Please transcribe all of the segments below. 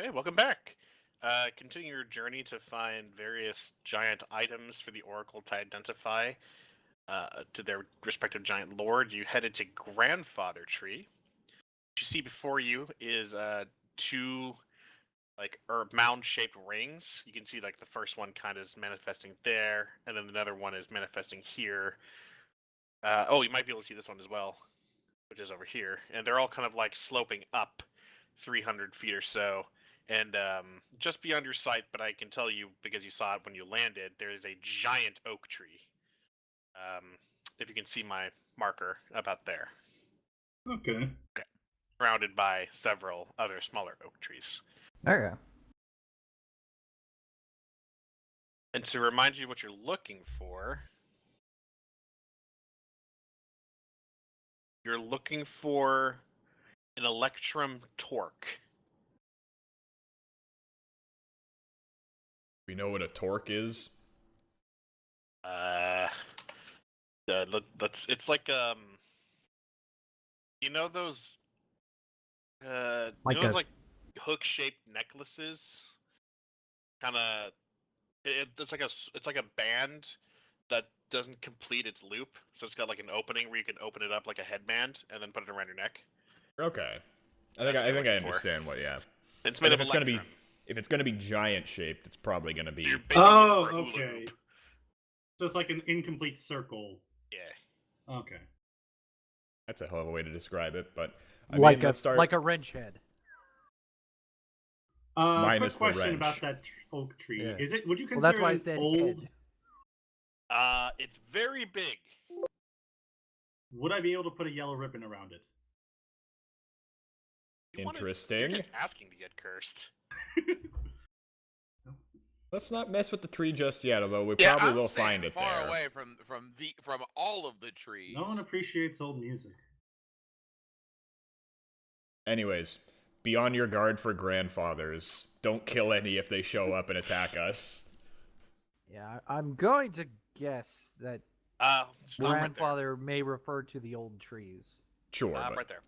Hey, welcome back. Continue your journey to find various giant items for the Oracle to identify to their respective giant lord. You headed to Grandfather Tree. What you see before you is two mound-shaped rings. You can see like the first one kind of is manifesting there, and then another one is manifesting here. You might be able to see this one as well, which is over here, and they're all kind of like sloping up 300 feet or so. And just beyond your sight, but I can tell you because you saw it when you landed, there is a giant oak tree. If you can see my marker about there. Okay. Surrounded by several other smaller oak trees. Okay. And to remind you what you're looking for, you're looking for an Electrum Torque. We know what a torque is. It's like you know those like hook-shaped necklaces? Kind of, it's like a band that doesn't complete its loop, so it's got like an opening where you can open it up like a headband and then put it around your neck. Okay, I think I understand what. Yeah, it's made of if it's gonna be giant shaped, it's probably gonna be. Oh, okay. So it's like an incomplete circle. Yeah. Okay. That's a hell of a way to describe it, but like a wrench head. Minus quick the question wrench. about that oak tree. Yeah. Is it? Would you consider Well, that's why I it said old? head. It's very big. Would I be able to put a yellow ribbon around it? Interesting. You're just asking to get cursed. Let's not mess with the tree just yet, although we probably will find it far there. away from all of the trees. No one appreciates old music. Anyways, be on your guard for grandfathers. Don't kill any if they show up and attack us. Yeah, I'm going to guess that grandfather may refer to the old trees. Sure. Right there.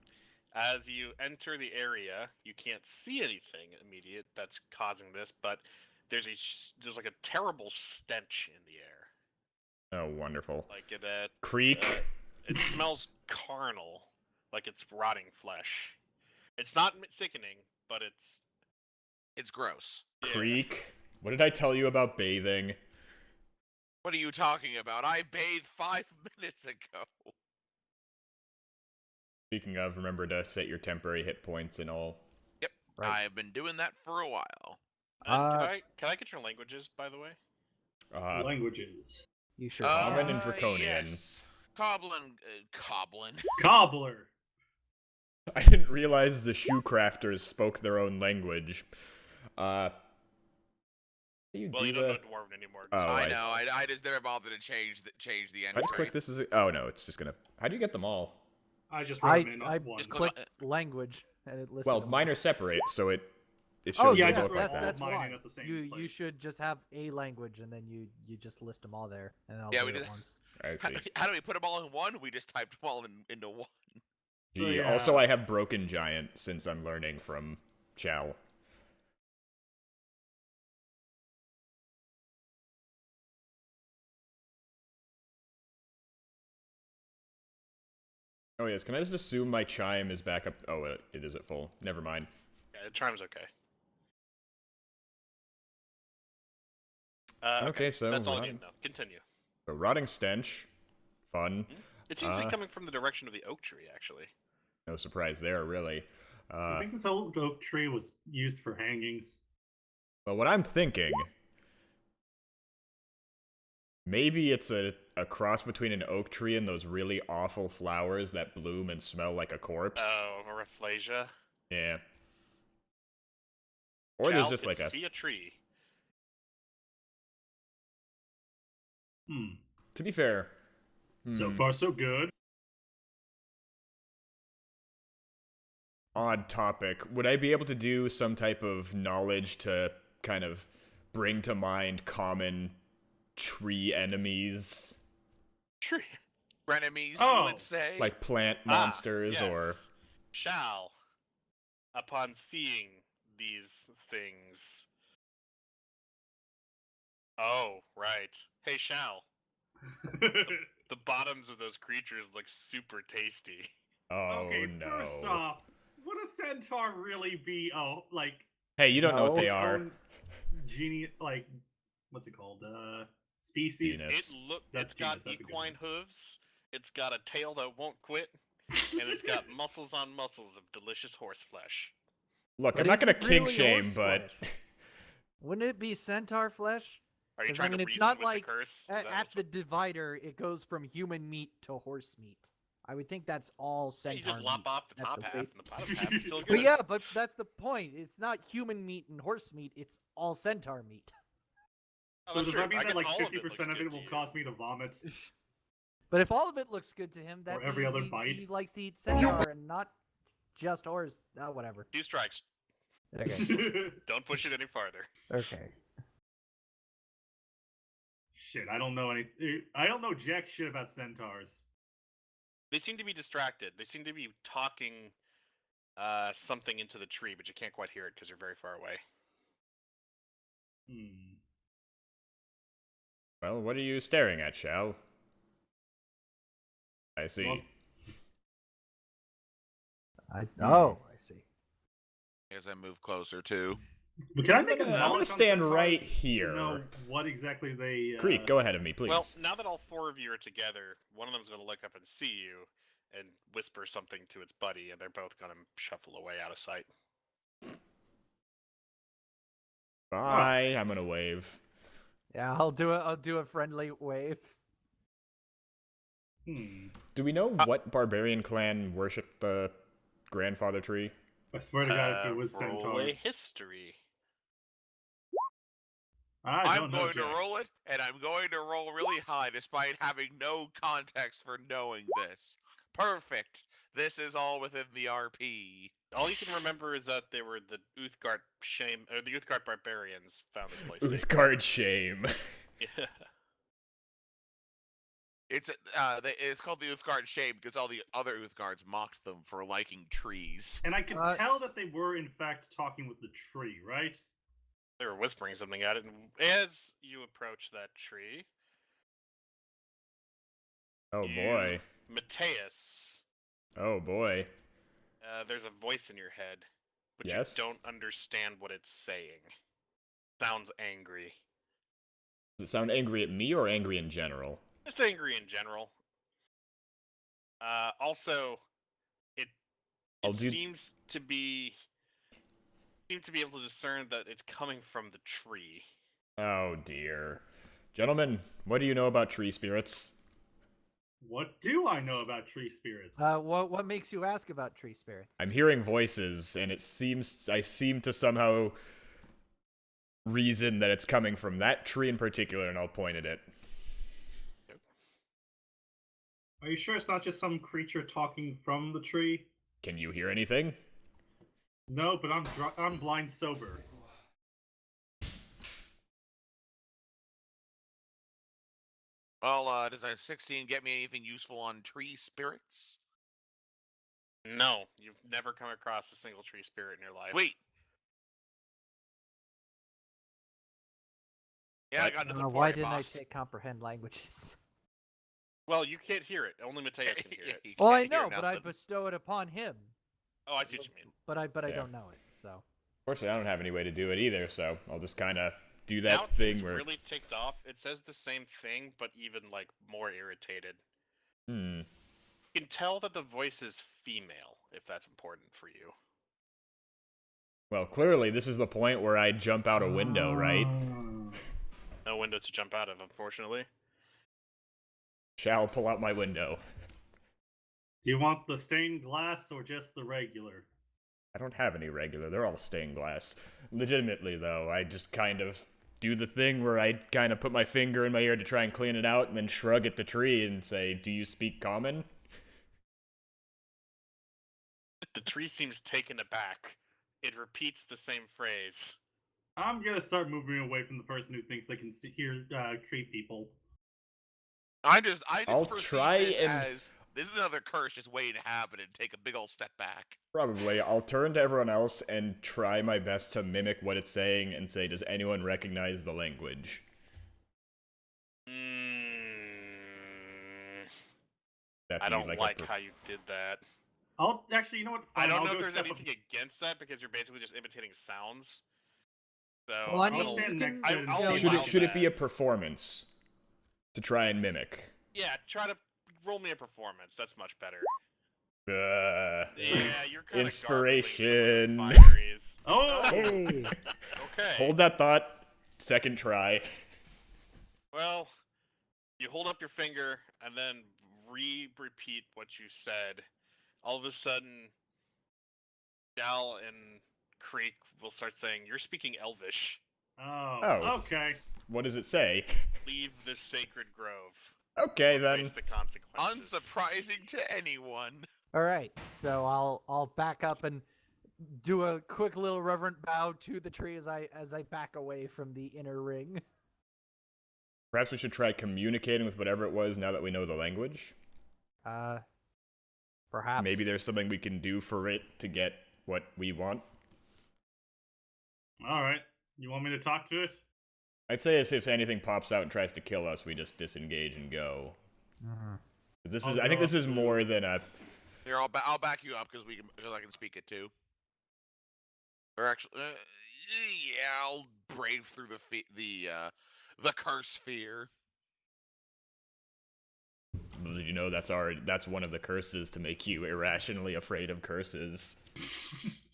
As you enter the area, you can't see anything immediate that's causing this, but there's like a terrible stench in the air. Oh, wonderful. Like creek. It smells carnal, like it's rotting flesh. It's not sickening, but it's gross. Yeah. Creek. What did I tell you about bathing? What are you talking about? I bathed 5 minutes ago. Speaking of, remember to set your temporary hit points and all. Yep, right. I've been doing that for a while. Can I get your languages, by the way? Languages. You sure? Common and Draconian. Yes. Coblin. Cobbler. I didn't realize the shoe crafters spoke their own language. You don't know Dwarven anymore. Oh, I know. I just never bothered to change the end. I just click this as oh no, it's just gonna. How do you get them all? I just wrote them in I one. clicked language and it listed. Well, them. mine are separate, so it shows. Oh yeah, both like that's mine why. at the same You place. should just have a language and then you just list them all there and then I'll Yeah, do we it did. once. I see. How do we put them all in one? We just typed them all into one. So, yeah. Also, I have Broken Giant since I'm learning from Chal. Oh yes, can I just assume my chime is back up? Oh, it is at full. Never mind. Yeah, the chime's okay. Okay, so that's all I need to know. Continue. A rotting stench. Fun. It seems to be coming from the direction of the oak tree, actually. No surprise there, really. I think this old oak tree was used for hangings. Well, what I'm thinking, maybe it's a cross between an oak tree and those really awful flowers that bloom and smell like a corpse. Oh, a rafflesia. Yeah. Or there's just like see a tree. To be fair. So far, so good. Odd topic. Would I be able to do some type of knowledge to kind of bring to mind common tree enemies? Tree. Frenemies, Oh. you would say. Like plant monsters yes. or... Shall, upon seeing these things. Oh, right. Hey, Shal. The bottoms of those creatures look super tasty. Oh Okay, no. first off, would a centaur really be Hey, you don't know what No. they its are. own what's it called? Species? Genus. That's It's got genus, that's a good equine one. hooves. It's got a tail that won't quit, and it's got muscles on muscles of delicious horse flesh. Look, But I'm not is gonna it kink really shame, horse but flesh? Wouldn't it be centaur flesh? Are you 'Cause, trying to it's reason not with like the curse? Is that at what's the divider it goes from human meat to horse meat. I would think that's all Yeah, centaur you just meat lop off the at top half, base. and the bottom half is still good. But yeah, but that's the point. It's not human meat and horse meat. It's all centaur meat. Oh, So that's does true. that mean I that guess like all 50% looks of good it to will you. cause me to vomit? But if all of it looks good to him, that Or every means other he bite? likes to eat centaur and not just horse. Whatever. 2 strikes. Okay. Don't push it any farther. Okay. Shit, I don't know jack shit about centaurs. They seem to be distracted. They seem to be talking something into the tree, but you can't quite hear it because you're very far away. well, what are you staring at, Shal? I see. Well, I see. As I move closer too. But can I make a I'm gonna knowledge on stand right centaurs here. to know what exactly they... Creek, go ahead of me, please. Well, now that all 4 of you are together, one of them's going to look up and see you and whisper something to its buddy, and they're both going to shuffle away out of sight. Bye. I'm gonna wave. Yeah, I'll do a friendly wave. Do we know what barbarian clan worshipped the grandfather tree? I swear to God, if it was roll centaur. a history. I'm going to roll it, and I'm going to roll really high despite having no context for knowing this. Perfect. This is all within the RP. All you can remember is that they were the Uthgard the Uthgard barbarians found this place. sacred. Uthgard shame. Yeah. It's called the Uthgard shame because all the other Uthgards mocked them for liking trees. And I could tell that they were, in fact, talking with the tree, right? They were whispering something at it, and as you approach that tree, Oh boy. Mateus, Oh boy. there's a voice in your head, but Yes? you don't understand what it's saying. Sounds angry. Does it sound angry at me or angry in general? Just angry in general. Also, it seems to be able to discern that it's coming from the tree. Oh dear. Gentlemen, what do you know about tree spirits? What do I know about tree spirits? What makes you ask about tree spirits? I'm hearing voices, and I seem to somehow reason that it's coming from that tree in particular, and I'll point at it. Are you sure it's not just some creature talking from the tree? Can you hear anything? No, but I'm blind sober. Well, does a 16 get me anything useful on tree spirits? No, you've never come across a single tree spirit in your life. Wait. Yeah, I got nothing for Why you, didn't boss. I take comprehend languages? Well, you can't hear it. Only Mateus can hear it. You Well, I can't hear know, but I nothing. bestow it upon him. Oh, I see what you mean. But I Yeah. don't know it. So Unfortunately, I don't have any way to do it either, so I'll just kind of do Now that it seems thing where... really ticked off. It says the same thing, but even like more irritated. You can tell that the voice is female, if that's important for you. Well, clearly, this is the point where I jump out a window, right? No window to jump out of, unfortunately. Shall pull out my window. Do you want the stained glass or just the regular? I don't have any regular. They're all stained glass. Legitimately, though, I just kind of do the thing where I kind of put my finger in my ear to try and clean it out and then shrug at the tree and say, "Do you speak common?" The tree seems taken aback. It repeats the same phrase. I'm gonna start moving away from the person who thinks they can hear tree people. I just I'll perceive try this and as This is another curse just waiting to happen and take a big old step back. Probably. I'll turn to everyone else and try my best to mimic what it's saying and say, does anyone recognize the language? I don't like how you did that. I'll actually, you know what? I Fine, don't I'll know go if there's step anything against that because you're basically just imitating sounds. So Well, I I'll mean, stand you next can- to it and I'll see allow Should it that. be a performance to try and mimic? Yeah, try to roll me a performance. That's much better. Uh, Yeah, you're kind of Inspiration. Oh! Hey. Okay. Hold that thought. Second try. Well, you hold up your finger and then repeat what you said. All of a sudden, Dal and Creek will start saying, "You're speaking Elvish. Oh, okay. What does it say? Leave this sacred grove. Okay, Or then. face the consequences." Unsurprising to anyone. All right, so I'll back up and do a quick little reverent bow to the tree as I back away from the inner ring. Perhaps we should try communicating with whatever it was now that we know the language. Perhaps. Maybe there's something we can do for it to get what we want. All right. You want me to talk to it? I'd say as if anything pops out and tries to kill us, we just disengage and go. Mm-hmm. I think this is more than a. Here, I'll back you up because I can speak it too. Or actually, yeah, I'll brave through the curse fear. You know, that's one of the curses, to make you irrationally afraid of curses.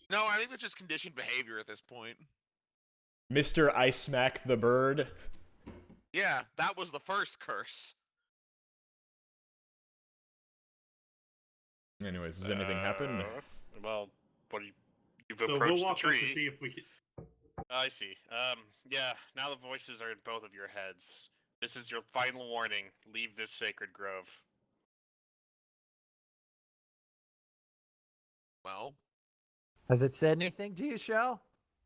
No, I think it's just conditioned behavior at this point. Mr. I Smack the Bird. Yeah, that was the first curse. Anyways, does anything happen? Well, you've So approached we'll walk the up tree. to see if we can. I see. Yeah, now the voices are in both of your heads. This is your final warning. Leave this sacred grove. Well, Has it said anything to you, Shell?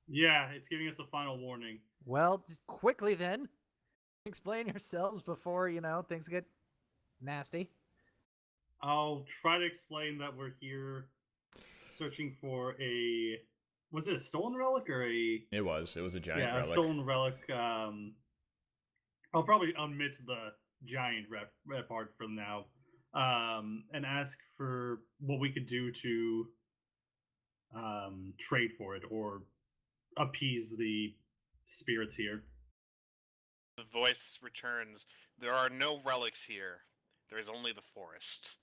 Yeah, it's giving us a final warning. Well, just quickly then, explain yourselves before things get nasty. I'll try to explain that we're here searching for a. Was it a stolen relic or a? It was a giant relic. A stolen relic. I'll probably omit the giant rep part from now, and ask for what we could do to trade for it or appease the spirits here. The voice returns. There are no relics here. There is only the forest.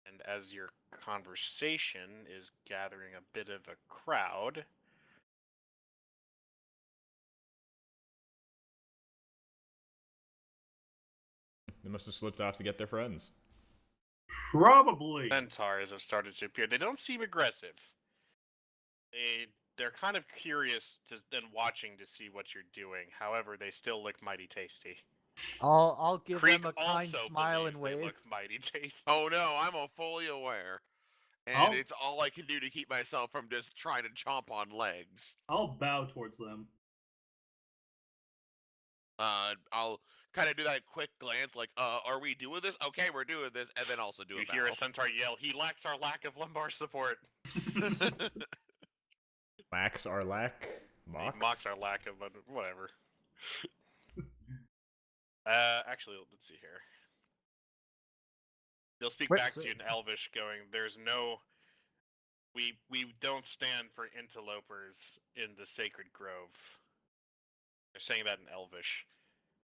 And as your conversation is gathering a bit of a crowd, They must have slipped off to get their friends. Probably. centaurs have started to appear. They don't seem aggressive. They're kind of curious and watching to see what you're doing. However, they still look mighty tasty. I'll give Creek them a kind also smile and believes they wave. look mighty tasty. oh no, I'm fully aware. And it's all I can do to keep myself from just trying to chomp on legs. I'll bow towards them. I'll kind of do that quick glance, like, are we doing this? Okay, we're doing this, and then also do You a hear bow. a centaur yell, "He lacks our lack of lumbar support." Lacks our lack? Mocks? He mocks our lack of whatever. Actually, let's see here. They'll speak Wait, back so- to you in Elvish, going, "There's no. We don't stand for interlopers in the sacred grove." They're saying that in Elvish.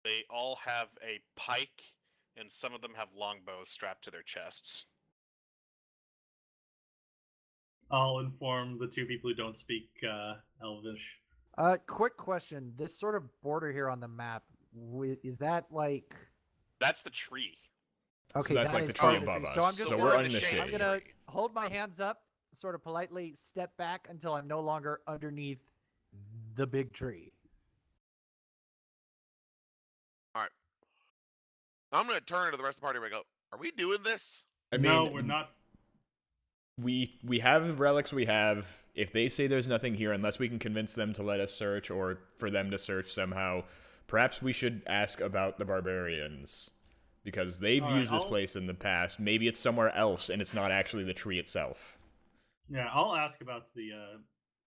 They all have a pike, and some of them have longbows strapped to their chests. I'll inform the two people who don't speak Elvish. Quick question. This sort of border here on the map, is that like... That's the tree. Okay, that's that like is the part tree of the above tree. us. So I'm just So gonna, we're in the shade. I'm gonna hold my hands up, sort of politely step back until I'm no longer underneath the big tree. I'm gonna turn to the rest of the party and go, are we doing this? I No, mean, we're not. We have relics we have. If they say there's nothing here, unless we can convince them to let us search or for them to search somehow, perhaps we should ask about the Barbarians. Because they've All right, used this I'll- place in the past. Maybe it's somewhere else, and it's not actually the tree itself. Yeah, I'll ask about the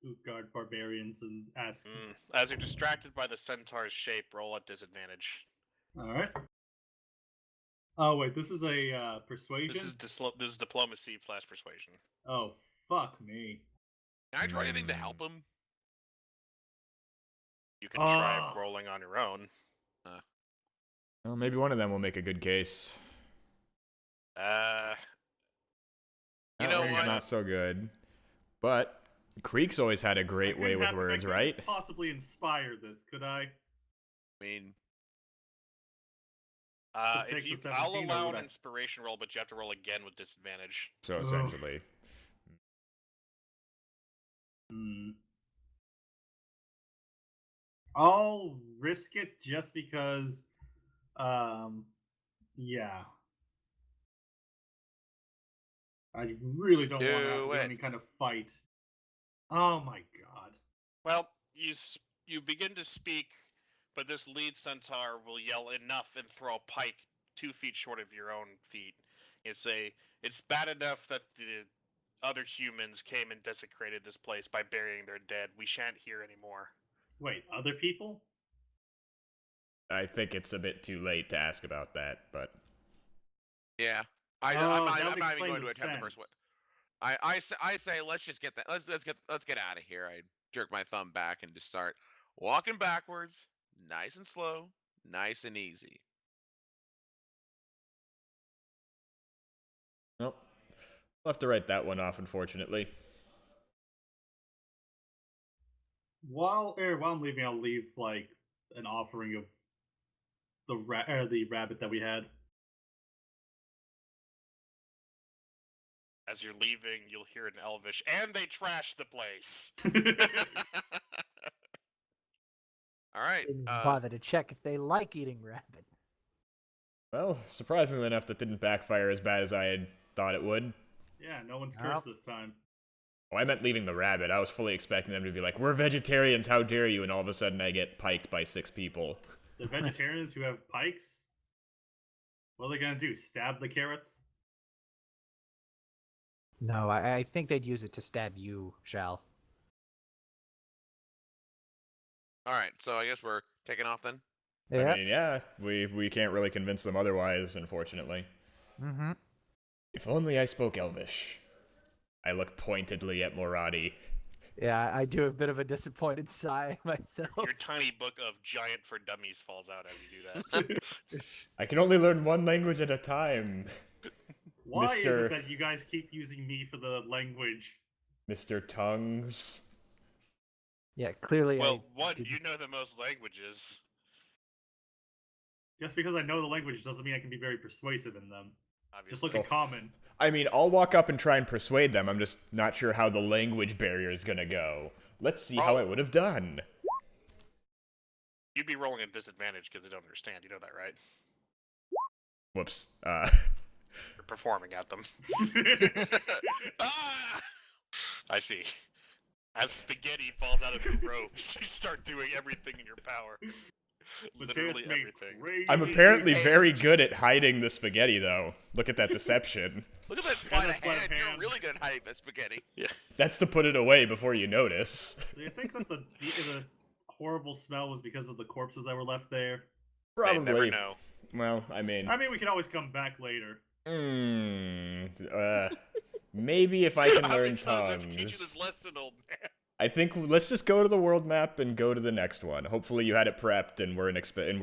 Utgard barbarians and ask. As you're distracted by the centaur's shape, roll at disadvantage. All right. Oh wait, this is a persuasion. This is diplomacy / persuasion. Oh fuck me. Can I try anything to help him? You can try Ah. rolling on your own. Well, maybe one of them will make a good case. You That know one's what? Not so good. But Creek's always had a great I way couldn't with have- I words, couldn't right? Possibly inspire this, could I? I mean, take If the you, 17, I'll or allow would an I- inspiration roll, but you have to roll again with disadvantage. So Ugh. essentially. Hmm. I'll risk it just because. Yeah. I really don't want to have to Do do it. any kind of fight. Oh my god. Well, you begin to speak, but this lead centaur will yell enough and throw a pike 2 feet short of your own feet. It's bad enough that the other humans came and desecrated this place by burying their dead. We shan't hear anymore. Wait, other people? I think it's a bit too late to ask about that, but yeah. Oh, I'm that not would even explain going to the attempt to sense. persuade. I say let's just get that. Let's get out of here. I jerk my thumb back and just start walking backwards, nice and slow, nice and easy. nope. I'll have to write that one off, unfortunately. While I'm leaving, I'll leave like an offering of the rabbit that we had. As you're leaving, you'll hear an Elvish, and they trashed the place. All right. Didn't bother to check if they like eating rabbit. Well, surprisingly enough, that didn't backfire as bad as I had thought it would. Yeah, no one's Nope. cursed this time. Oh, I meant leaving the rabbit. I was fully expecting them to be like, "We're vegetarians, how dare you?" And all of a sudden I get piked by 6 people. The vegetarians who have pikes, what are they gonna do? Stab the carrots? No, I think they'd use it to stab you, Shal. All right. So I guess we're taking off then. Yeah. I mean, yeah, we can't really convince them otherwise, unfortunately. Mm-hmm. If only I spoke Elvish. I look pointedly at Moradi. Yeah, I do a bit of a disappointed sigh myself. Your tiny book of Giant for Dummies falls out as you do that. I can only learn one language at a time, Why is Mr. it that you guys keep using me for the language? Mr. Tongues. Yeah, clearly. Well, I one, didn't- you know the most languages. Just because I know the language doesn't mean I can be very persuasive in them. Obviously. Just look at common. I mean, I'll walk up and try and persuade them. I'm just not sure how the language barrier is gonna go. Let's see how I would have done. You'd be rolling at disadvantage because they don't understand. You know that, right? Whoops. You're performing at them. Ah! I see. As spaghetti falls out of your robes, you start doing everything in your power. Mateus Literally made everything. crazy I'm apparently Hey. very good at hiding the spaghetti, though. Look at that deception. Look at that sleight of that sleight of hand. You're hand. really good at hiding that spaghetti. That's to put it away before you notice. So you think that the horrible smell was because of the corpses that were left there? They never Probably. know. Well, I mean, We can always come back later. maybe if I can How many learn times I have to teach you this tongues. lesson, old man? I think let's just go to the world map and go to the next one. Hopefully you had it prepped and we're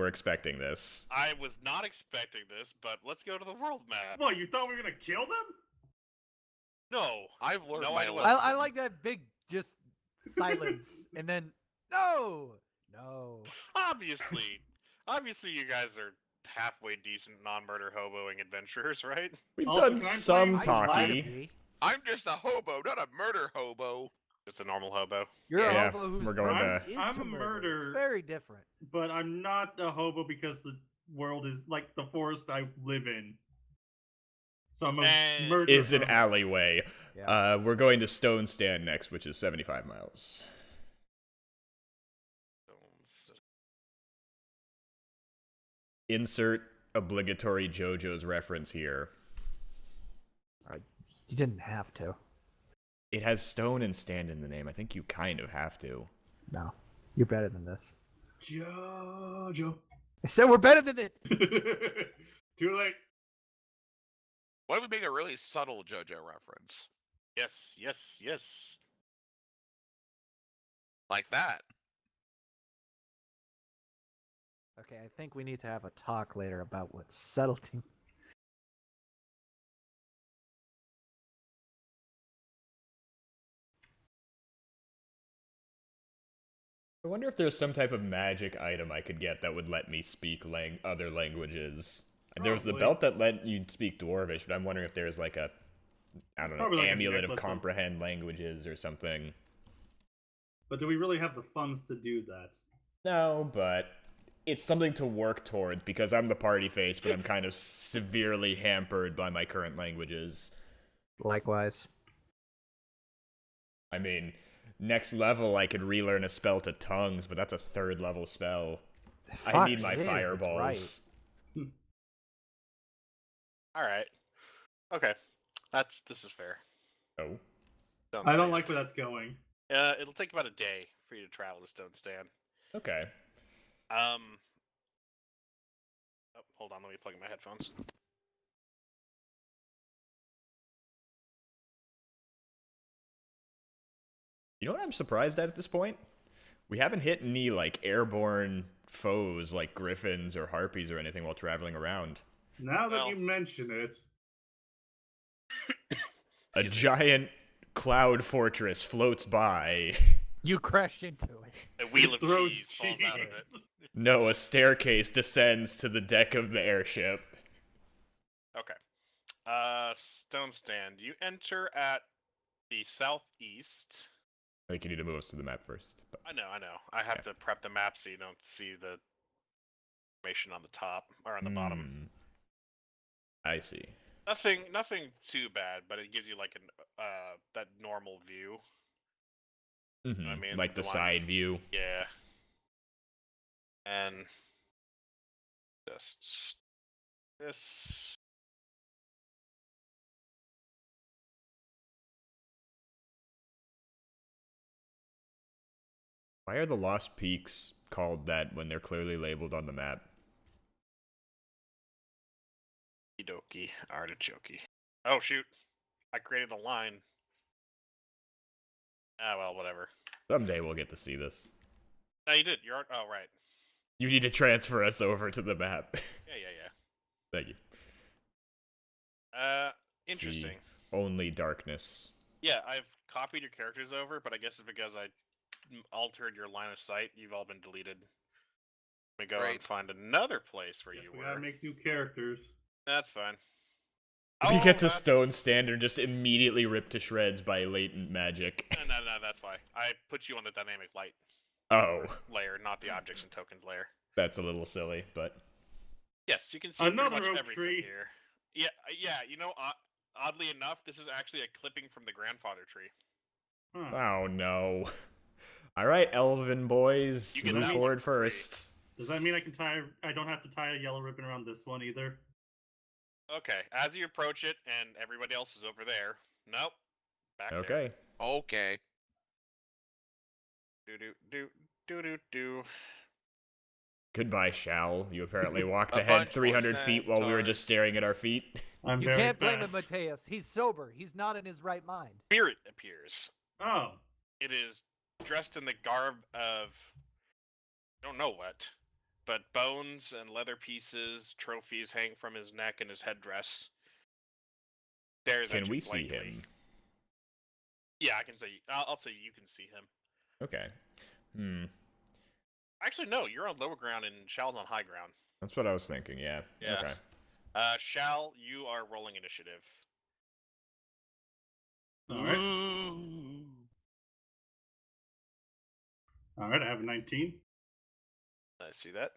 expecting this. I was not expecting this, but let's go to the world map. What, you thought we were gonna kill them? No. I've learned No, my I- lesson. I like that big just silence and then no. Obviously. Obviously you guys are halfway decent non-murder hoboing adventurers, right? We've Also, done can I play- some I try to talkie. be. I'm just a hobo, not a murder hobo. Just a normal hobo. You're Yeah, a hobo whose we're going purpose to- is I'm to a murder. It's murderer. very different. But I'm not a hobo because the world is like the forest I live in. So I'm a And- murderer. Is an alleyway. Yeah. We're going to Stone Stand next, which is 75 miles. Insert obligatory JoJo's reference here. You didn't have to. It has stone and stand in the name. I think you kind of have to. No, you're better than this. Jojo. I said we're better than this. Too late. What if we make a really subtle JoJo reference? Yes, yes, yes. Like that. Okay, I think we need to have a talk later about what subtlety. I wonder if there's some type of magic item I could get that would let me speak other languages. There was the Probably. belt that let you speak Dwarvish, but I'm wondering if there's like a, I don't know, Probably like a amulet of necklace of- comprehend languages or something. But do we really have the funds to do that? No, but it's something to work towards because I'm the party face, but I'm kind of severely hampered by my current languages. Likewise. I mean, next level I could relearn a spell to tongues, but that's a 3rd level spell. I Fuck, need my it is, that's fireballs. right. All right. Okay. This is fair. Oh. Stone I don't Stand. like where that's going. It'll take about a day for you to travel to Stone Stand. Okay. Oh, hold on, let me plug in my headphones. You know what I'm surprised at this point? We haven't hit any, like, airborne foes like griffins or harpies or anything while traveling around. Now that Well- you mention it, A Excuse me. giant cloud fortress floats by. You crashed into it. A wheel it of throws cheese falls out of it. cheese. No, a staircase descends to the deck of the airship. Okay. Stone Stand. You enter at the southeast. I think you need to move us to the map first. But I know. I have to prep the map so you don't see the information on the top or on the bottom. I see. Nothing too bad, but it gives you like that normal view. Mm-hmm. I mean, Like the the one- side view. Yeah. And just this. Why are the Lost Peaks called that when they're clearly labeled on the map? Okie artichoke. Oh shoot! I created a line. Ah well, whatever. Someday we'll get to see this. No, you did. Oh right. You need to transfer us over to the map. Yeah. Thank you. Interesting. Only darkness. Yeah, I've copied your characters over, but I guess it's because I altered your line of sight. You've all been deleted. Let me go and Right. find another place where Guess you we were. gotta make new characters. That's fine. We get to that's- Stone Stand and just immediately ripped to shreds by latent magic. No, that's why. I put you on the dynamic light Oh, layer, not the objects and tokens layer. that's a little silly, but Yes, you can see Another pretty much oak everything tree. here. Yeah. You know, oddly enough, this is actually a clipping from the grandfather tree. Huh. oh no. All right, Elven boys, You get move that one forward for free. first. Does that mean I don't have to tie a yellow ribbon around this one either? Okay, as you approach it, and everybody else is over there. Nope. Back there. Okay. Okay. Do. Goodbye, Shal. You apparently walked A ahead bunch 300 more feet while we were just centaurs. staring at our feet. I'm You very can't blame him, fast. Mateus. He's sober. He's not in his right mind. Spirit appears. Oh, It is dressed in the garb of I don't know what, but bones and leather pieces, trophies hang from his neck and his headdress. Stares at Can you we see blankly. him? Yeah, I can say. I'll say you can see him. Okay. Actually, no. You're on lower ground and Shal's on high ground. That's what I was thinking, yeah. Yeah. Okay. Shal, you are rolling initiative. all right. Ooh. All right, I have a 19. I see that.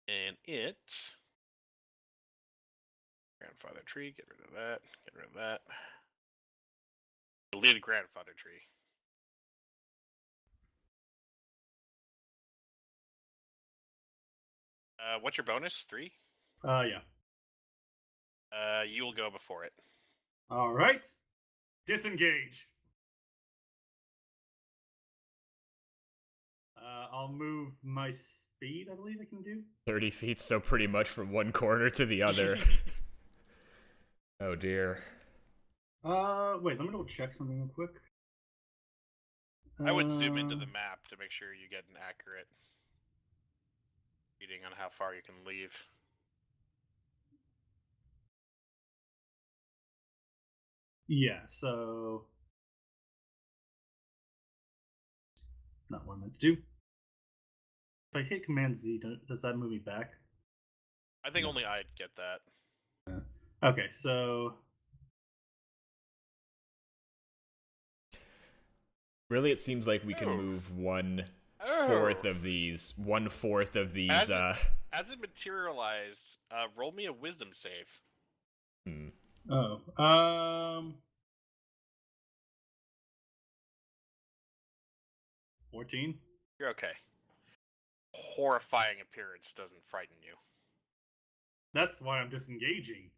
And it. Grandfather tree, get rid of that. Get rid of that. Deleted grandfather tree. What's your bonus? 3? Yeah. You will go before it. All right. Disengage. I'll move my speed, I believe I can do. 30 feet, so pretty much from one corner to the other. Oh dear. Wait, let me double check something real quick. I would zoom into the map to make sure you get an accurate reading on how far you can leave. Yeah, so not what I meant to do. If I hit Command Z, does that move me back? I think No. only I'd get that. Okay, so Really, it seems like we can Oh. move 1/4 Oh. of these. 1/4 of these. As it materialized, roll me a wisdom save. oh, 14. You're okay. Horrifying appearance doesn't frighten you. That's why I'm disengaging.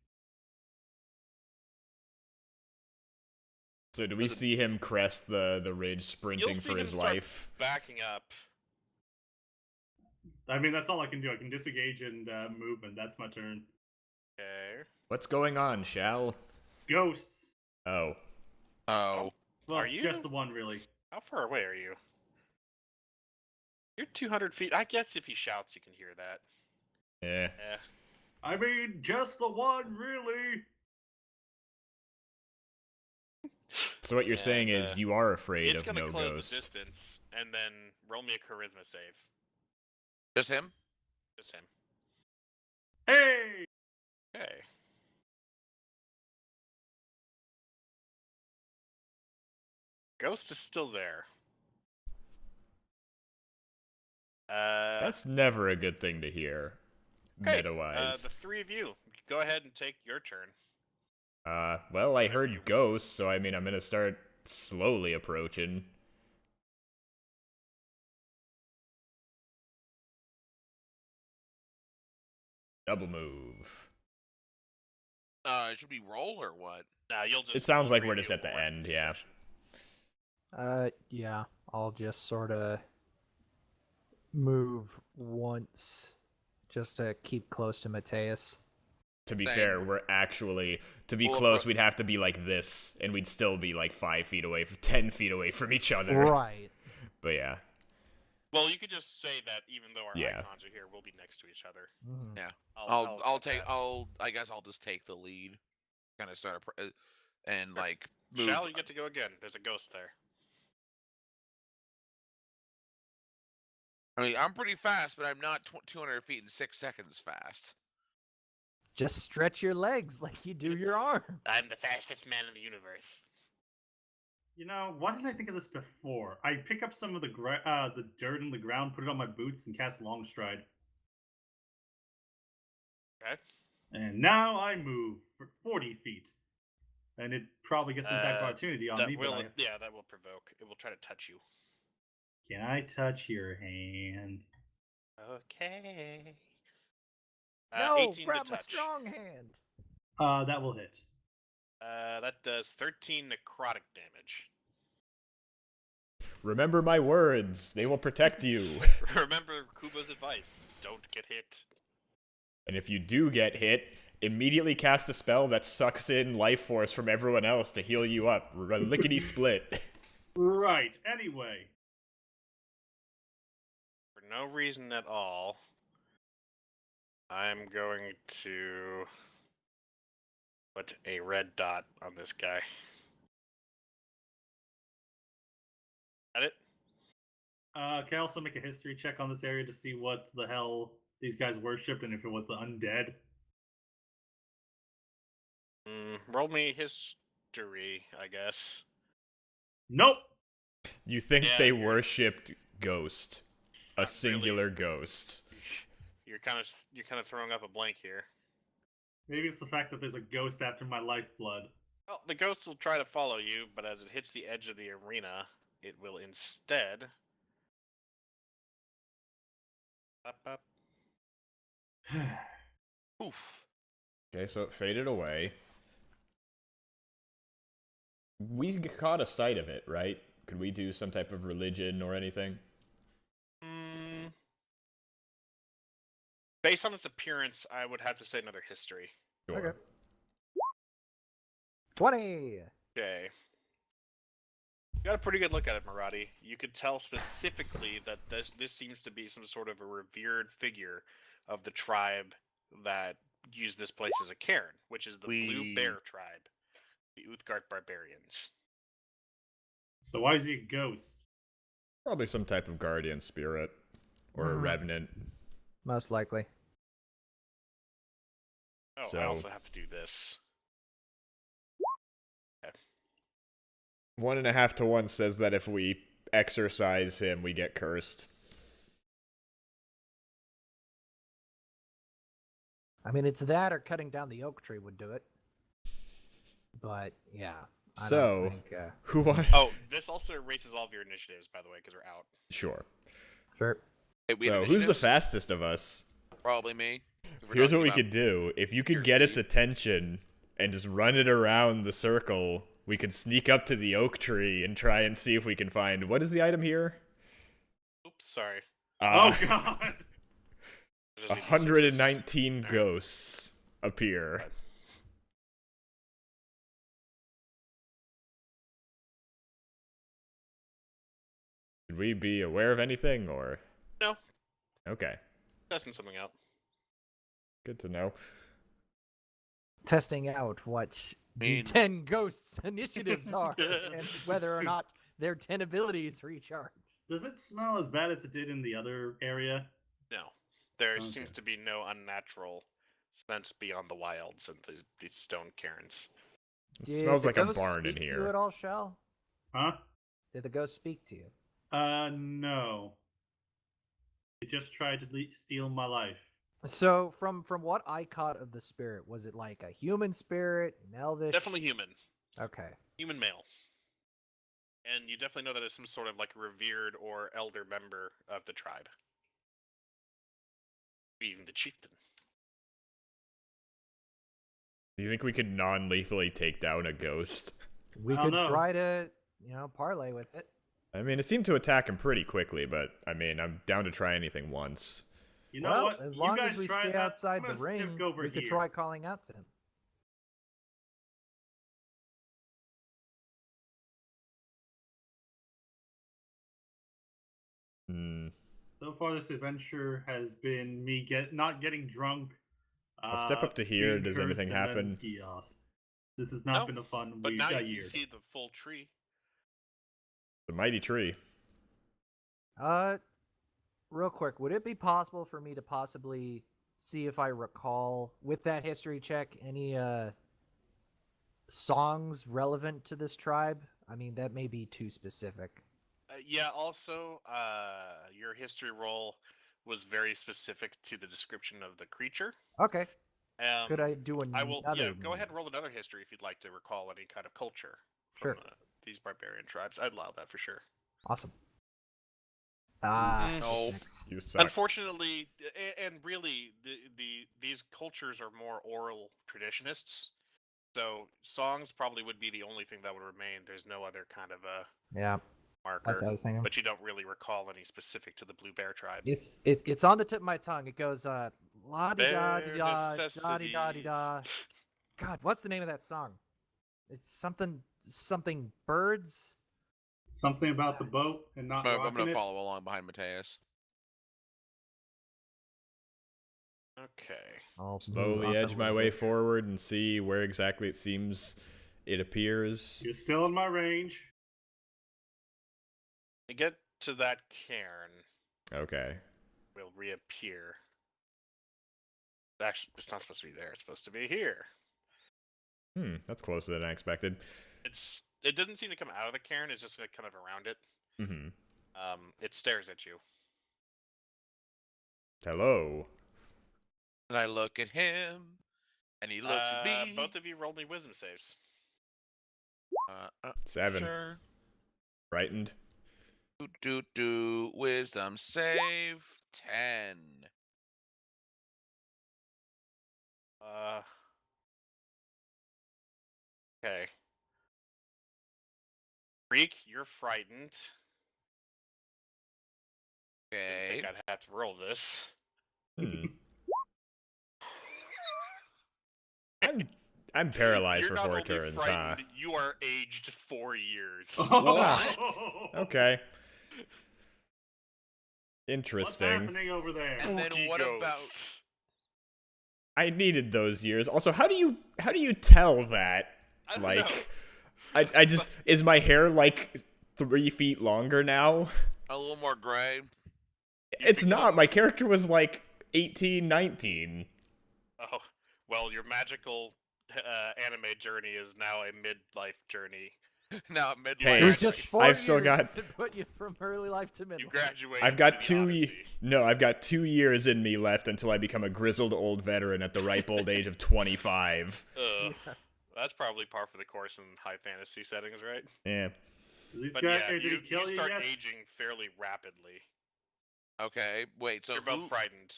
So do we see him crest the ridge, sprinting You'll see for him his start life? backing up. I mean, that's all I can do. I can disengage and move, and that's my turn. Okay. What's going on, Shal? Ghosts. Oh. Oh. Well, Are you? just the one, really. How far away are you? You're 200 feet. I guess if he shouts, you can hear that. Yeah. Yeah. I mean, just the one, really. So what you're saying And, is you are afraid It's of gonna no close the ghost. distance, and then roll me a charisma save. Just him? Just him. Hey! Okay. Ghost is still there. That's never a good thing to hear. okay, Meta-wise. the three of you, go ahead and take your turn. Well, I Whatever you heard want. ghosts, so I mean, I'm gonna start slowly approaching. Double move. Should we roll or what? Nah, you'll just. It sounds like we're review just at the more in end, yeah. succession. Yeah, I'll just sort of move once just to keep close to Mateus. To be Same. fair, we're actually, to be We'll close, appro- we'd have to be like this, and we'd still be like 5 feet away, 10 feet away from each other. Right. But yeah. Well, you could just say that even though our Yeah. icons are here, we'll be next to each other. Mhm. Yeah. I'll I'll accept take. that. I guess I'll just take the lead. Kind of start and like move. Shall you get to go again? There's a ghost there. I mean, I'm pretty fast, but I'm not 200 feet in 6 seconds fast. Just stretch your legs like you do your arms. I'm the fastest man in the universe. You know, why didn't I think of this before? I pick up some of the dirt in the ground, put it on my boots, and cast Long Stride. Okay. And now I move for 40 feet. And it probably gets an attack of opportunity on That me, will, but yeah, that will provoke. It will try to touch you. can I touch your hand? Okay. No, 18 grab to my touch. strong hand. That will hit. That does 13 necrotic damage. Remember my words, they will protect you. Remember Kubo's advice: don't get hit. And if you do get hit, immediately cast a spell that sucks in life force from everyone else to heal you up. Lickety split. Right, anyway. For no reason at all, I'm going to put a red dot on this guy. Got it? Can I also make a history check on this area to see what the hell these guys worshipped and if it was the undead? Roll me history, I guess. Nope! You think Yeah, they you're- worshipped Ghost. A Not singular ghost. You're kind of throwing up a blank here. Maybe it's the fact that there's a ghost after my lifeblood. Well, the ghost will try to follow you, but as it hits the edge of the arena, it will instead Oof. Okay, so it faded away. We caught a sight of it, right? Could we do some type of religion or anything? Based on its appearance, I would have to say another history. Sure. Okay. 20. Okay. You got a pretty good look at it, Maradi. You could tell specifically that this seems to be some sort of a revered figure of the tribe that used this place as a cairn, which is the Blue Bear tribe, the Uthgard Barbarians. So why is he a ghost? Probably some type of guardian spirit or a revenant. Most likely. Oh, I So- also have to do this. 1.5 to 1 says that if we exorcise him, we get cursed. I mean, it's that or cutting down the oak tree would do it. But yeah. I So- don't think, Who won? Oh, this also erases all of your initiatives, by the way, because we're out. Sure. sure. Hey, we had So, who's the initiatives? fastest of us? Probably me. If we're Here's talking what we about- could do. If you could Here's get its me. attention and just run it around the circle, we could sneak up to the oak tree and try and see if we can find... What is the item here? Oops, sorry. Oh god! Just need D6s. 119 Alright. ghosts appear. Should we be aware of anything, or...? No. Okay. Testing something out. Good to know. Testing out what the mean- 10 ghosts initiatives are and whether or not their 10 abilities recharge. Does it smell as bad as it did in the other area? No. There Okay. seems to be no unnatural scent beyond the wilds and these stone cairns. It Did smells the like a ghost barn in speak to you here. at all, Shell? Huh? Did the ghost speak to you? No. It just tried to steal my life. So, from what I caught of the spirit, was it like a human spirit, an elvish? Definitely human. Okay. Human male. And you definitely know that it's some sort of like revered or elder member of the tribe. Even the chieftain. Do you think we could non-lethally take down a ghost? We I don't could know. try to, parlay with it. I mean, it seemed to attack him pretty quickly, but, I mean, I'm down to try anything once. You know Well, what? as You long guys as we try stay that. outside I'm the gonna stick ring, over we could here. try calling out to him. Hmm. So far, this adventure has been me not getting drunk. I'll step up to here. being Does cursed, anything and then happen? kiosk. This has not No, been a fun But week, now a you year. can see the full tree. The mighty tree. Real quick, would it be possible for me to possibly see if I recall with that history check any songs relevant to this tribe? I mean, that may be too specific. Yeah, also, your history roll was very specific to the description of the creature. Okay. Um, Could I do another? I will. Yeah, go maybe? ahead and roll another history if you'd like to recall any kind of culture Sure. from these barbarian tribes. I'd allow that for sure. Awesome. Ah, Mm. it's a No. 6. You suck. Unfortunately, and really, these cultures are more oral traditionists. So songs probably would be the only thing that would remain. There's no other kind of a Yeah, marker, that's what I was thinking. but you don't really recall any specific to the Blue Bear tribe. It's on the tip of my tongue. It goes la di da di Bare da da di da di da. necessities. God, what's the name of that song? It's something birds. Something about the boat and not I'm rocking gonna it. follow along behind Mateus. Okay. I'll move Slowly up a edge my little way bit. forward and see where exactly it seems it appears. You're still in my range. You get to that cairn, Okay. will reappear. Actually, it's not supposed to be there. It's supposed to be here. That's closer than I expected. It doesn't seem to come out of the cairn. It's just like kind of around it. Mm-hmm. It stares at you. Hello. And I look at him, and he looks at me. Both of you roll me wisdom saves. 7. Sure. Frightened. Wisdom save 10. Okay. Freak, you're frightened. Didn't Okay. think I'd have to roll this. Hmm. I'm paralyzed You're for not 4 only turns, huh? frightened, you are aged 4 years. What? Okay. What's Interesting. happening over there? And then Spooky what about- ghosts. I needed those years. Also, how do you tell that? I don't Like, know. I just is my hair like 3 feet longer now? A little more gray. It's not. My character was like 18, 19. Oh, well, your magical anime journey is now a midlife journey. Now midlife. Hey, It was just 4 I've still years got- to put you from early life to You middle. graduate. I've got to the 2 Odyssey. No, I've got 2 years in me left until I become a grizzled old veteran at the ripe old age of 25. Ugh. That's probably par for the course in high fantasy settings, right? Yeah. These But guys, yeah, did he you kill you start yet? aging fairly rapidly. Okay, wait. So You're who? both frightened.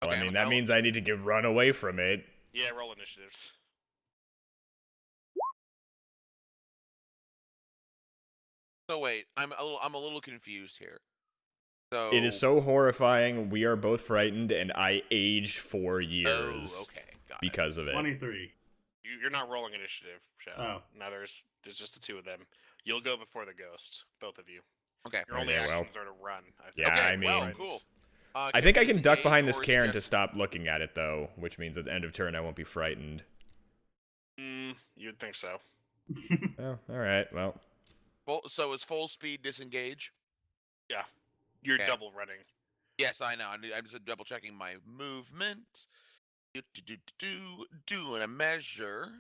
Well, Okay, I mean, I'm that means I need to run away from it. Yeah, roll initiatives. So wait, I'm a little confused here. So It is so horrifying. We are both frightened, and I aged 4 Oh, years okay, got it. because of it. 23. You're not rolling initiative, Shell. Oh. No, there's just the two of them. You'll go before the ghost, both of you. Okay. Your only Okay, well. actions are to run. I think. Yeah, Okay, I well, mean- cool. I think I can duck disengage behind this or cairn to just- stop looking at it, though, which means at the end of turn I won't be frightened. You'd think so. Oh, alright, well. So is full speed disengage? You're Okay. double running. Yes, I know. I'm just double checking my movement. Doing a measure.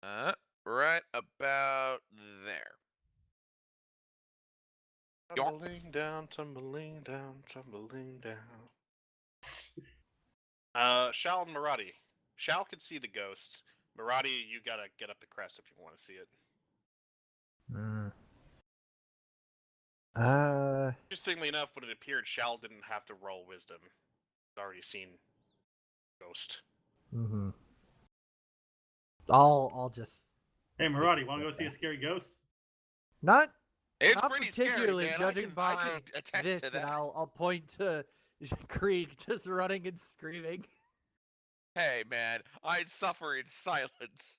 Right about there. Yarp. Tumbling down, tumbling down, tumbling down. Shal and Maradi. Shal can see the ghost. Maradi, you gotta get up the crest if you want to see it. Mm. Interestingly enough, when it appeared, Shal didn't have to roll wisdom. He's already seen ghost. Mm-hmm. I'll just Hey, Maradi, want to go see a scary ghost? not It's not pretty particularly, scary, man. judging I by can attest this, to and that. I'll point to Krieg just running and screaming. Hey, man, I'd suffer in silence.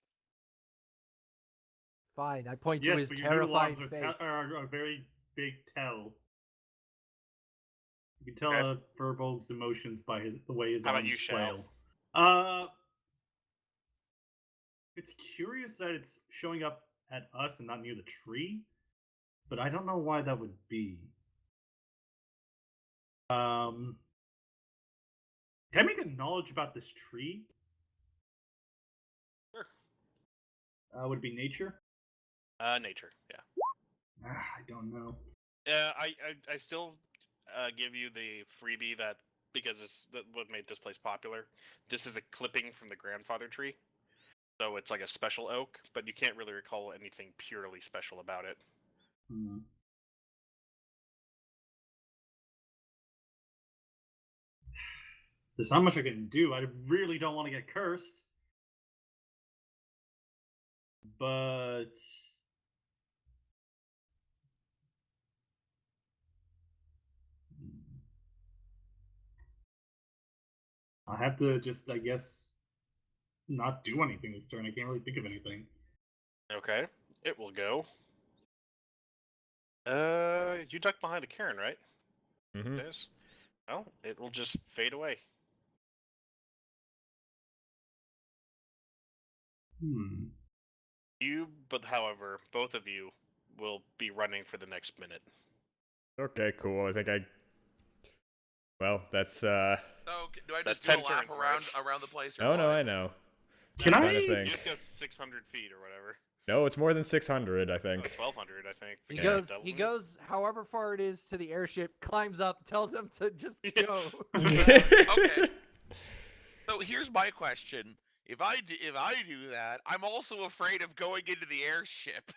Fine, I point to Yes, his but your terrified noodle face. logs are a very big tell. You can tell Okay. a Furbolg's emotions by the way his How about arms you, Shal? flail. It's curious that it's showing up at us and not near the tree, but I don't know why that would be. Can I make a knowledge about this tree? Sure. Would it be nature? Nature, yeah. I don't know. I still give you the freebie that because it's what made this place popular. This is a clipping from the grandfather tree, so it's like a special oak, but you can't really recall anything purely special about it. Hmm. There's not much I can do. I really don't want to get cursed. But I have to just, I guess, not do anything this turn. I can't really think of anything. Okay, it will go. You ducked behind the cairn, right? Mm-hmm. It is. Well, it will just fade away. But however, both of you will be running for the next minute. Okay, cool. I think well, that's, So do I That's just do a 10 lap turns, around right? around the place? Or Oh, no, what? I know. Can I'm I? trying to You think. just go 600 feet or whatever. No, it's more than 600, I Oh, think. 1200, I think. He because goes. double He it. goes. However far it is to the airship, climbs up, tells them to just Yeah. go. Okay. So here's my question: if I do that, I'm also afraid of going into the airship.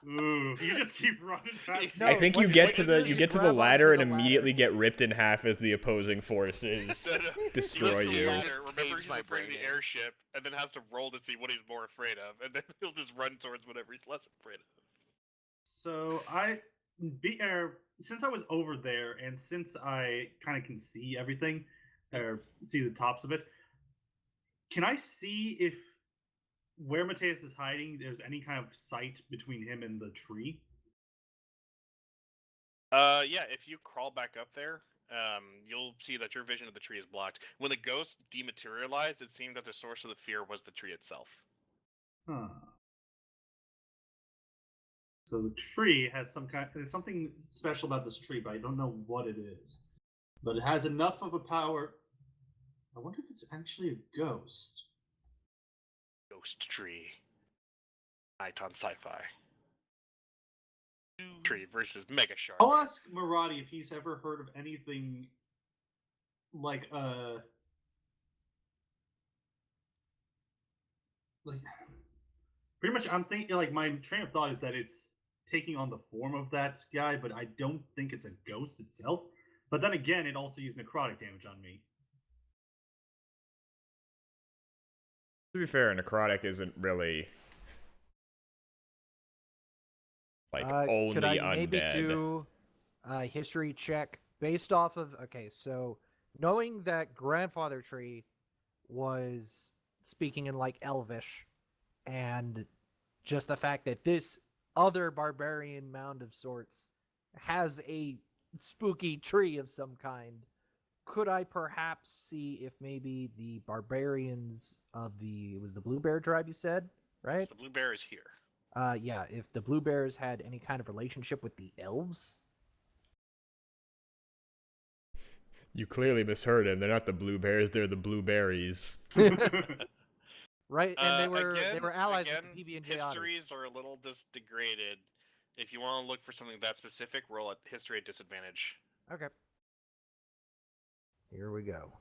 Ooh. move. You just keep running past. No, I think what you you get do to is the you you get to the grab ladder onto and the immediately ladder. get ripped in half as the opposing forces No, no. destroy He lifts the you. ladder, remember Caves he's my afraid of brain the in. airship, and then has to roll to see what he's more afraid of, and then he'll just run towards whatever he's less afraid of. So since I was over there, and since I kind of can see everything, or see the tops of it, can I see if where Mateus is hiding, there's any kind of sight between him and the tree? Yeah, if you crawl back up there, you'll see that your vision of the tree is blocked. When the ghost dematerialized, it seemed that the source of the fear was the tree itself. Huh. So the tree has there's something special about this tree, but I don't know what it is. But it has enough of a power. I wonder if it's actually a ghost. Ghost tree. Night on sci-fi. Tree versus Mega Shark. I'll ask Maradi if he's ever heard of anything like like pretty much I'm thinking like my train of thought is that it's taking on the form of that guy, but I don't think it's a ghost itself. But then again, it also used necrotic damage on me. To be fair, necrotic isn't really like only could I undead. maybe do a history check based off of? Okay, so knowing that grandfather tree was speaking in like Elvish, and just the fact that this other barbarian mound of sorts has a spooky tree of some kind, could I perhaps see if maybe the barbarians of it was the Blue Bear tribe you said, right? Yes, the blue bear is here. Yeah, if the Blue Bears had any kind of relationship with the elves. You clearly misheard him. They're not the blue bears, they're the blueberries. Right, and they were Again, allies with the PB&J histories are a little just degraded. If you want to look for something that specific, roll at history at disadvantage. Okay. Here we go.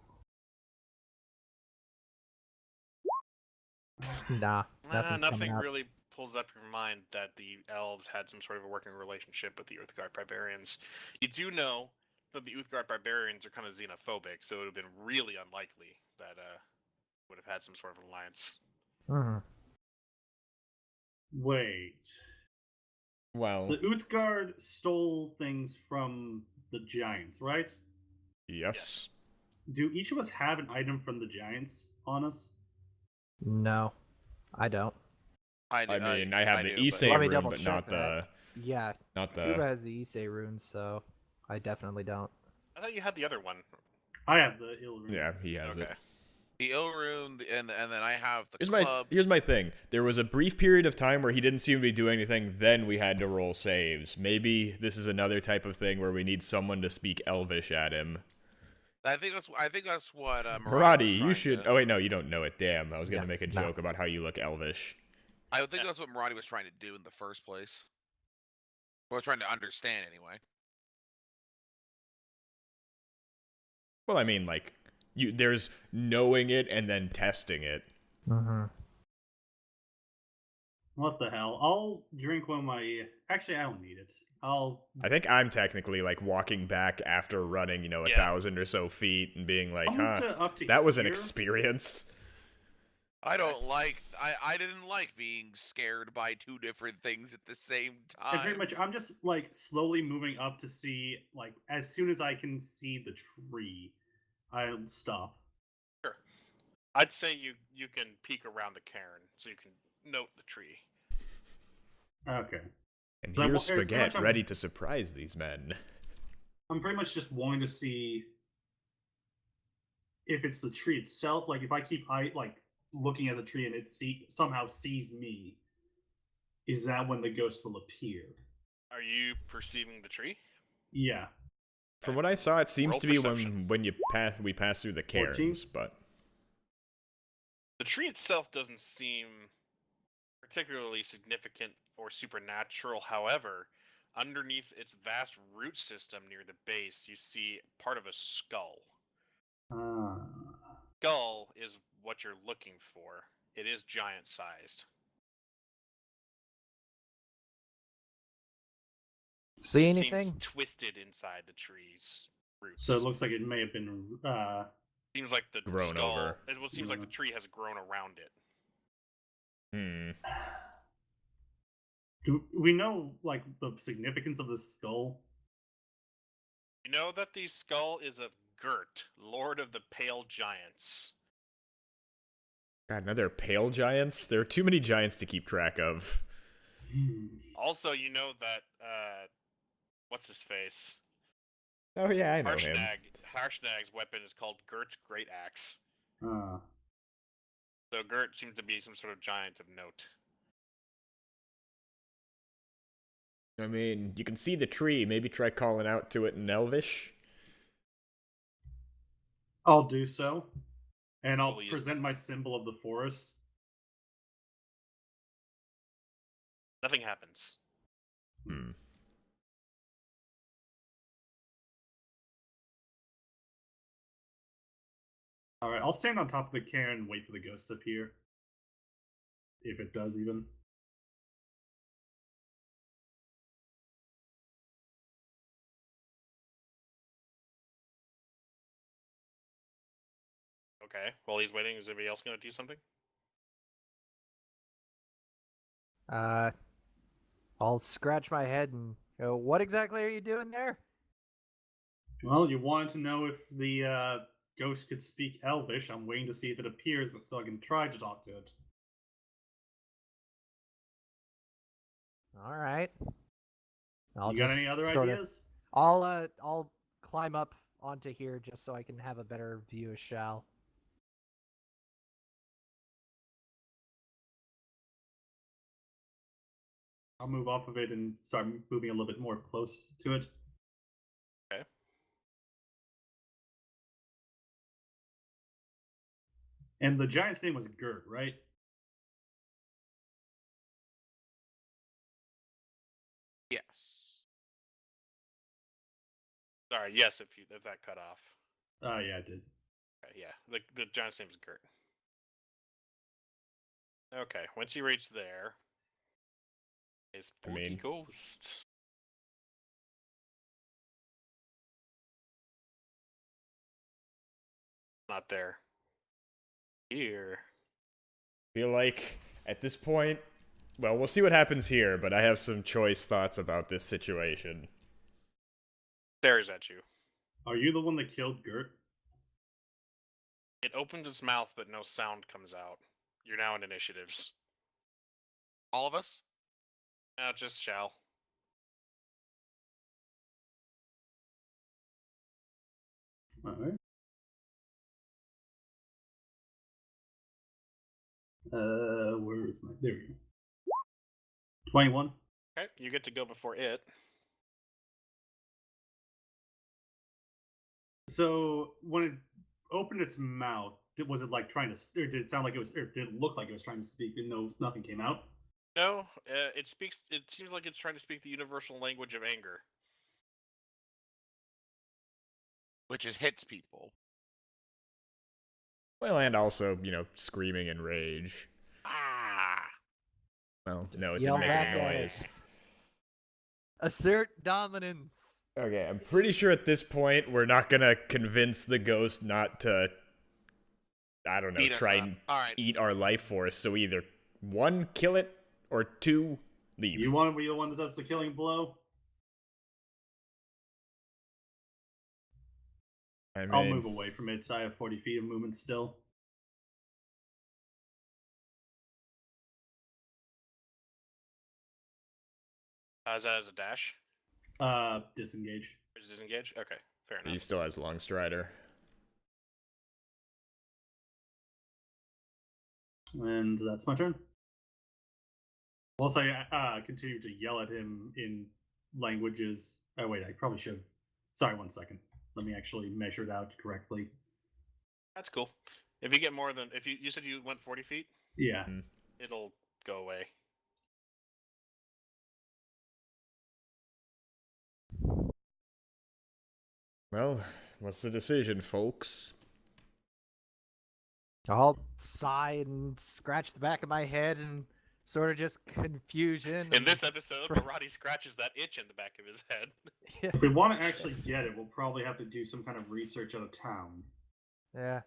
Nah, nothing's Nothing coming up. really pulls up your mind that the elves had some sort of a working relationship with the Uthgard barbarians. You do know that the Uthgard barbarians are kind of xenophobic, so it would have been really unlikely that would have had some sort of alliance. Mhm. Wait. Well, The Uthgard stole things from the giants, right? yes. Do each of us have an item from the giants on us? No, I don't. I mean, I have the do, but- Issei Let me rune, double but check not that. Yeah, not Fuba the. has the Issei runes, so I definitely don't. I thought you had the other one. I have the ill rune. Yeah, he has Okay. it. The ill rune, and then I have the Here's club. here's my thing. There was a brief period of time where he didn't seem to be doing anything. Then we had to roll saves. Maybe this is another type of thing where we need someone to speak Elvish at him. I think that's what Maradi, you was should. trying to- Oh wait, no, you don't know it. Damn, I was gonna Yeah, make a no. joke about how you look Elvish. I think that's what Maradi was trying to do in the first place. Or trying to understand anyway. Well, I mean, like, there's knowing it and then testing it. Mm-hmm. What the hell? I'll drink one of my. Actually, I don't need it. I think I'm technically like walking back after running, 1,000 or so feet and being like, I'll move huh, to up to that was an here. experience. I didn't like being scared by two different things at the same And time. pretty much, I'm just like slowly moving up to see, like, as soon as I can see the tree, I'll stop. Sure. I'd say you can peek around the cairn so you can note the tree. Okay. And So I'm here's wa- pretty much Spaghetti I'm- ready to surprise these men. I'm pretty much just wanting to see if it's the tree itself. Like, if I keep looking at the tree and it somehow sees me, is that when the ghost will appear? Are you perceiving the tree? Yeah. From what I saw, it seems Roll to be perception. when we pass through the 14? cairns, but The tree itself doesn't seem particularly significant or supernatural. However, underneath its vast root system near the base, you see part of a skull. Skull is what you're looking for. It is giant-sized. See It anything? seems twisted inside the tree's roots. So it looks like it may have been. Seems like the Grown skull. over. It seems like the tree has grown around it. Do we know like the significance of the skull? You know that the skull is of Gert, Lord of the Pale Giants. God, now there are pale giants? There are too many giants to keep track of. Also, you know that what's his face? Oh yeah, I know him. Harshnag's weapon is called Gert's Great Axe. Uh, So Gert seems to be some sort of giant of note. I mean, you can see the tree. Maybe try calling out to it in Elvish. I'll do so, and I'll We'll use- present my symbol of the forest. Nothing happens. All right, I'll stand on top of the cairn and wait for the ghost to appear. If it does, even. Okay. While he's waiting, is anybody else going to do something? I'll scratch my head and go, what exactly are you doing there? Well, you wanted to know if the ghost could speak Elvish. I'm waiting to see if it appears so I can try to talk to it. All right. You got any other ideas? I'll climb up onto here just so I can have a better view of Shao. I'll move off of it and start moving a little bit more close to it. Okay. And the giant's name was Gert, right? Yes. Sorry. Yes, if that cut off. Yeah, I did. Okay, yeah. The giant's name is Gert. Okay. Once you reach there, it's spooky ghost. Not there. Here. Feel like at this point, well, we'll see what happens here, but I have some choice thoughts about this situation. Stares at you. Are you the one that killed Gert? It opens its mouth, but no sound comes out. You're now in initiatives. All of us? Now just Shall. Alright. Where is my... There we go. 21. Okay, you get to go before it. So, when it opened its mouth, was it like trying to... Or did it sound like it was... Or did it look like it was trying to speak and nothing came out? No, it speaks. It seems like it's trying to speak the universal language of anger. Which is hits people. Well, and also, screaming in rage. Ah! Well, no, it yell didn't make back any at it. noise. Assert dominance. Okay, I'm pretty sure at this point we're not gonna convince the ghost not to, I don't know, Beat us try up. and Alright. eat our life force. So either one, kill it, or two, leave. You want to be the one that does the killing blow? I I'll mean, move away from it, so I have 40 feet of movement still. Is that as a dash? Disengage. Or is it disengage? Okay, fair enough. he still has long strider. And that's my turn. Whilst I continue to yell at him in languages... Oh, wait, I probably should have... Sorry, 1 second. Let me actually measure it out correctly. That's cool. If you get more than... If you said you went 40 feet, Yeah. it'll go away. Well, what's the decision, folks? I'll sigh and scratch the back of my head and sort of just confusion. In and- this episode, Maradi scratches that itch in the back of his head. Yeah. If we want to actually get it, we'll probably have to do some kind of research out of town. Yeah.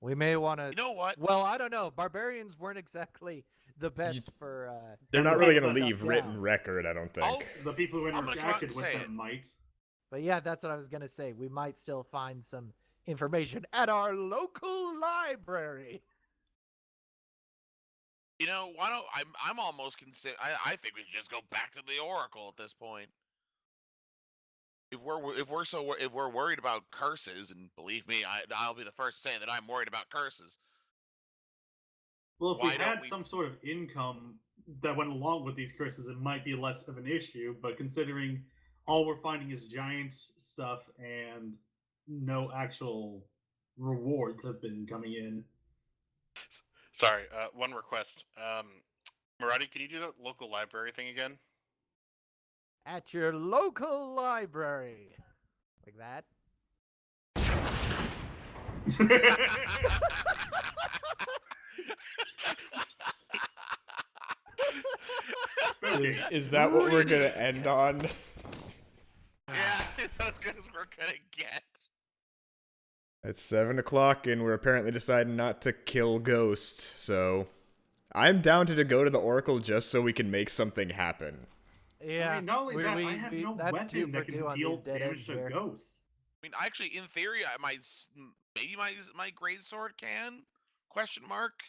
We may want to. You know what? Well, I don't know. Barbarians weren't exactly the best for. They're not But- really going but- to leave yeah. written record, I don't think. I'll- The people who I'm gonna come out interacted and with say them it. might. But yeah, that's what I was gonna say. We might still find some information at our local library. You know, why don't I'm almost consider. I think we should just go back to the Oracle at this point. If we're worried about curses, and believe me, I'll be the first to say that I'm worried about curses. Well, if Why we don't had we- some sort of income that went along with these curses, it might be less of an issue. But considering all we're finding is giant stuff and no actual rewards have been coming in. Sorry, one request. Maradi, can you do that local library thing again? At your local library. Like that. Is that what we're going to end on? Yeah, that's as good as we're gonna get. It's 7 o'clock, and we're apparently deciding not to kill Ghost, so I'm down to go to the Oracle just so we can make something happen. Yeah. I mean, not only we- that, we- I have we- no that's two weapon for that two can on deal these dead damage ends to here. Ghost. I mean, actually, in theory, maybe my great sword can? Question mark.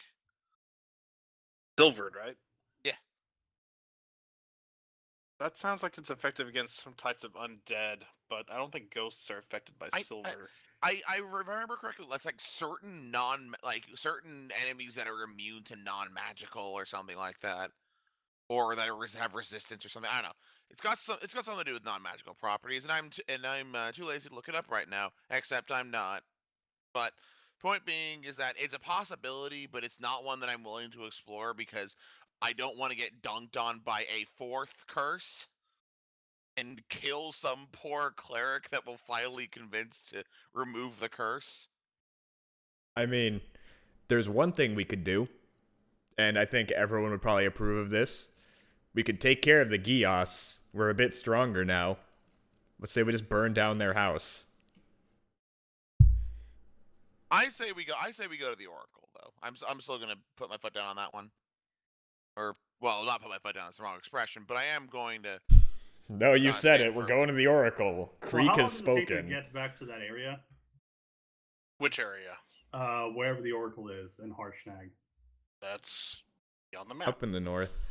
Silvered, right? Yeah. That sounds like it's effective against some types of undead, but I don't think ghosts are affected by silver. I remember correctly. That's like certain certain enemies that are immune to non-magical or something like that, or that have resistance or something. I don't know. It's got something to do with non-magical properties, and I'm too lazy to look it up right now. Except I'm not. But point being is that it's a possibility, but it's not one that I'm willing to explore because I don't want to get dunked on by a fourth curse and kill some poor cleric that will finally convince to remove the curse. I mean, there's one thing we could do, and I think everyone would probably approve of this. We could take care of the Gios. We're a bit stronger now. Let's say we just burn down their house. I say we go to the Oracle though. I'm still gonna put my foot down on that one. Or well, not put my foot down. That's the wrong expression. But I am going to. No, you God, said stand it. We're for- going to the Oracle. Well, Creek how long has does it take to spoken. get back to that area? Which area? Wherever the Oracle is in Harshnag. That's on the map. Up in the north.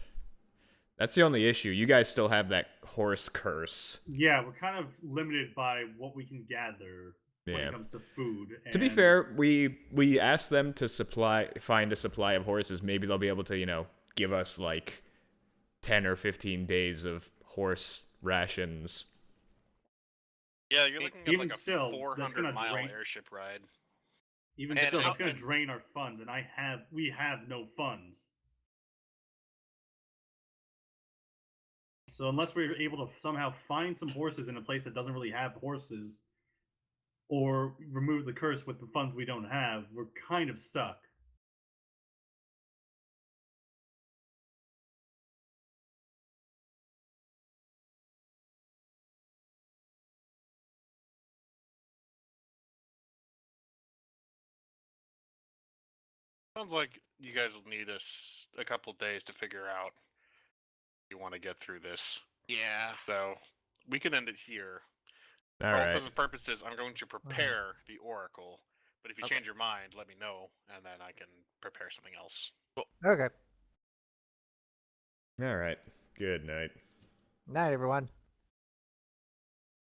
That's the only issue. You guys still have that horse curse. Yeah, we're kind of limited by what we can gather when Yeah. it comes to food. To be and- fair, we asked them to find a supply of horses. Maybe they'll be able to, give us like 10 or 15 days of horse rations. Yeah, you're looking at even like a still, that's 400-mile drain- airship ride. even And still, how- it's going to and- drain our funds, and we have no funds. So unless we're able to somehow find some horses in a place that doesn't really have horses, or remove the curse with the funds we don't have, we're kind of stuck. Sounds like you guys will need a couple days to figure out if you want to get through this. Yeah. So we can end it here. All For all right. intents and purposes, I'm going to prepare the Oracle. But if you Okay. change your mind, let me know, and then I can prepare something else. Okay. All right. Good night. Night, everyone.